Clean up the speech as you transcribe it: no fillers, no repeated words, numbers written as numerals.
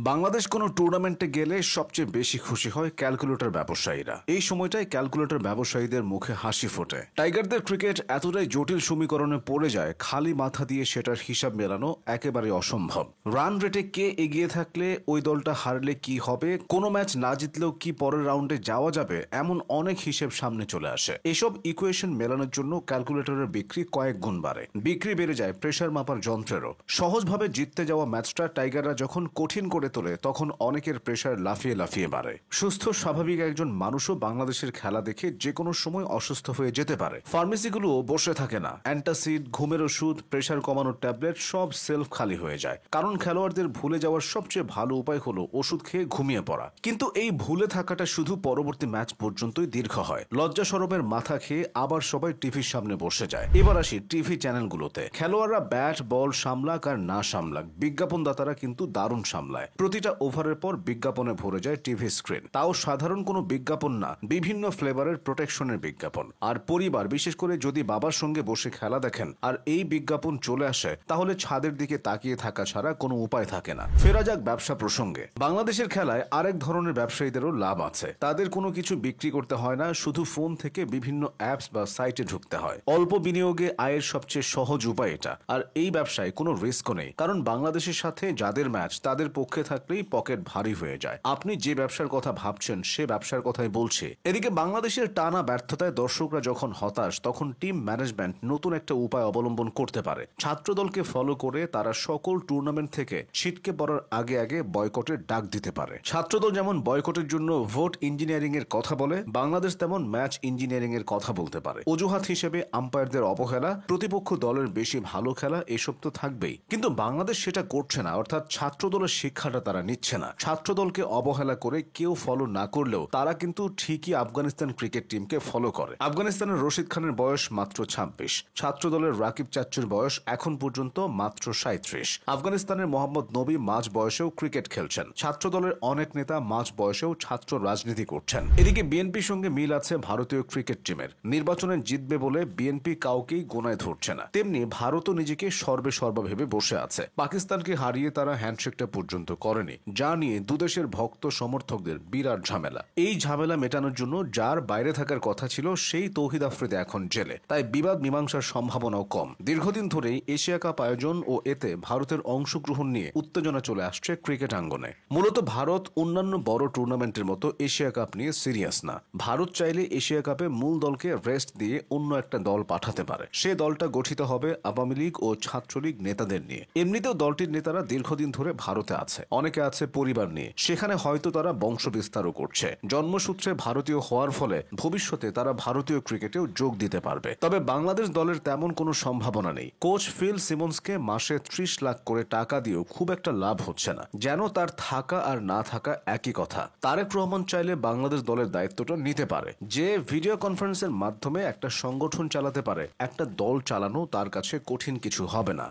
বাংলাদেশ কোনো টুর্নামেন্টে গেলে সবচেয়ে বেশি খুশি হয় ক্যালকুলেটর ব্যবসায়ীরা। এই সময়টাই ক্যালকুলেটর ব্যবসায়ীদের মুখে হাসি ফোটে। টাইগারদের ক্রিকেট এতটাই জটিল সমীকরণে পড়ে যায়, খালি মাথা দিয়ে সেটার হিসাব মেলানো একেবারে অসম্ভব। রান রেটে কে এগিয়ে থাকলে ওই দলটা হারলে কি হবে, কোনো ম্যাচ না জিতলেও কি পরের রাউন্ডে যাওয়া যাবে, এমন অনেক হিসেব সামনে চলে আসে। এসব ইকুয়েশন মেলানোর জন্য ক্যালকুলেটরের বিক্রি কয়েক গুণ বাড়ে। বিক্রি বেড়ে যায় প্রেশার মাপার যন্ত্রেরও। সহজভাবে জিততে যাওয়া ম্যাচটা টাইগাররা যখন কঠিন করে তোলে, তখন অনেকের প্রেশার লাফিয়ে লাফিয়ে বাড়ে। সুস্থ স্বাভাবিক একজন মানুষও বাংলাদেশের খেলা দেখে যে কোনো সময় অসুস্থ হয়ে যেতে পারে। ফার্মেসিগুলোও বসে থাকে না। অ্যান্টাসিড, ঘুমের ওষুধ, প্রেশার কমানোর ট্যাবলেট সব সেলফ খালি হয়ে যায়। কারণ খেলোয়াড়দের ভুলে যাওয়ার সবচেয়ে ভালো উপায় হলো ওষুধ খেয়ে ঘুমিয়ে পড়া। কিন্তু এই ভুলে থাকাটা শুধু পরবর্তী ম্যাচ পর্যন্তই দীর্ঘ হয়। লজ্জা শরমের মাথা খেয়ে আবার সবাই টিভির সামনে বসে যায়। এবার আসি টিভি চ্যানেলগুলোতে। খেলোয়াড়রা ব্যাট বল সামলাক আর না সামলাক, বিজ্ঞাপনদাতারা কিন্তু দারুণ সামলায়। প্রতিটা ওভারের পর বিজ্ঞাপনে ভরে যায় টিভি স্ক্রিন। তাও সাধারণ কোনো বিজ্ঞাপন না, বিভিন্ন ফ্লেভারের প্রোটেকশনের বিজ্ঞাপন। আর পরিবার, বিশেষ করে যদি বাবার সঙ্গে বসে খেলা দেখেন আর এই বিজ্ঞাপন চলে আসে, তাহলে ছাদের দিকে তাকিয়ে থাকা ছাড়া কোনো উপায় থাকে না। ফেরা যাক ব্যবসা প্রসঙ্গে। বাংলাদেশের খেলায় আরেক ধরনের ব্যবসায়ীদেরও লাভ আছে। তাদের কোনো কিছু বিক্রি করতে হয় না, শুধু ফোন থেকে বিভিন্ন অ্যাপস বা সাইটে ঢুকতে হয়। অল্প বিনিয়োগে আয়ের সবচেয়ে সহজ উপায় এটা। আর এই ব্যবসায় কোনো রিস্কও নেই, কারণ বাংলাদেশের সাথে যাদের ম্যাচ তাদের পক্ষে থাকলেই পকেট ভারী হয়ে যায়। আপনি যে ব্যবসার কথা ভাবছেন সে ব্যবসার কথাই বলছে। এদিকে বাংলাদেশের টানা ব্যর্থতায় দর্শকরা যখন হতাশ, তখন টিম ম্যানেজমেন্ট নতুন একটা উপায় অবলম্বন করতে পারে। ছাত্রদলকে ফলো করে তারা সকল টুর্নামেন্ট থেকে ছিটকে পড়ার আগে আগে বয়কটের ডাক দিতে পারে। ছাত্রদল যেমন বয়কটের জন্য ভোট ইঞ্জিনিয়ারিং এর কথা বলে, বাংলাদেশ তেমন ম্যাচ ইঞ্জিনিয়ারিং এর কথা বলতে পারে। অজুহাত হিসেবে আম্পায়ারদের অবহেলা, প্রতিপক্ষ দলের বেশি ভালো খেলা, এসব তো থাকবেই। কিন্তু বাংলাদেশ সেটা করছে না, অর্থাৎ ছাত্রদলের শিক্ষাটা তারা নিচ্ছে না। ছাত্রদলকে অবহেলা করে কেউ ফলো না করলেও তারা কিন্তু ঠিকই আফগানিস্তান ক্রিকেট টিমকে ফলো করে। আফগানিস্তানের রশিদ খানের বয়স মাত্র 26, ছাত্রদলের রাকিব চাচ্চুর বয়স এখন পর্যন্ত মাত্র 37। আফগানিস্তানের মোহাম্মদ নবী মাঝ বয়সেও ক্রিকেট খেলছেন। ছাত্রদলের অনেক নেতা মাঝ বয়সেও ছাত্র রাজনীতি করছেন। এদিকে বিএনপির সঙ্গে মিল আছে ভারতীয় ক্রিকেট টিমের। নির্বাচনে জিতবে বলে বিএনপি কাউকেই গোনায় ধরছে না। তেমনি ভারতও নিজেকে সর্বে সর্বা ভেবে বসে আছে। পাকিস্তানকে হারিয়ে তারা হ্যান্ডশেকটা পর্যন্ত করেনি, যা নিয়ে দুদেশের ভক্ত সমর্থকদের বিরাট ঝামেলা। এই ঝামেলা মেটানোর জন্য যার বাইরে থাকার কথা ছিল সেই তৌহিদ আফ্রিদি এখন জেলে, তাই বিবাদ মীমাংসার সম্ভাবনাও কম। দীর্ঘদিন ধরেই এশিয়া কাপ আয়োজন ও এতে ভারতের অংশগ্রহণ নিয়ে উত্তেজনা চলে আসছে ক্রিকেট আঙ্গনে। মূলত ভারত অন্যান্য বড় টুর্নামেন্টের মতো এশিয়া কাপ নিয়ে সিরিয়াস না। ভারত চাইলে এশিয়া কাপে মূল দলকে রেস্ট দিয়ে অন্য একটা দল পাঠাতে পারে। সে দলটা গঠিত হবে আওয়ামী লীগ ও ছাত্রলীগ নেতাদের নিয়ে। এমনিতেও দলটির নেতারা দীর্ঘদিন ধরে ভারতে আছে, অনেকে আছে পরিবার নিয়ে। সেখানে হয়তো তারা বংশ বিস্তারও করছে। জন্মসূত্রে ভারতীয় হওয়ার ফলে ভবিষ্যতে তারা ভারতীয় ক্রিকেটেও যোগ দিতে পারবে। তবে বাংলাদেশ দলের তেমন কোনো সম্ভাবনা নেই। কোচ ফিল সিমন্সকে মাসে 30 লাখ করে টাকা দিয়েও খুব একটা লাভ হচ্ছে না, যেন তার থাকা আর না থাকা একই কথা। তারেক রহমান চাইলে বাংলাদেশ দলের দায়িত্বটা নিতে পারে। যে ভিডিও কনফারেন্সের মাধ্যমে একটা সংগঠন চালাতে পারে, একটা দল চালানো তার কাছে কঠিন কিছু হবে না।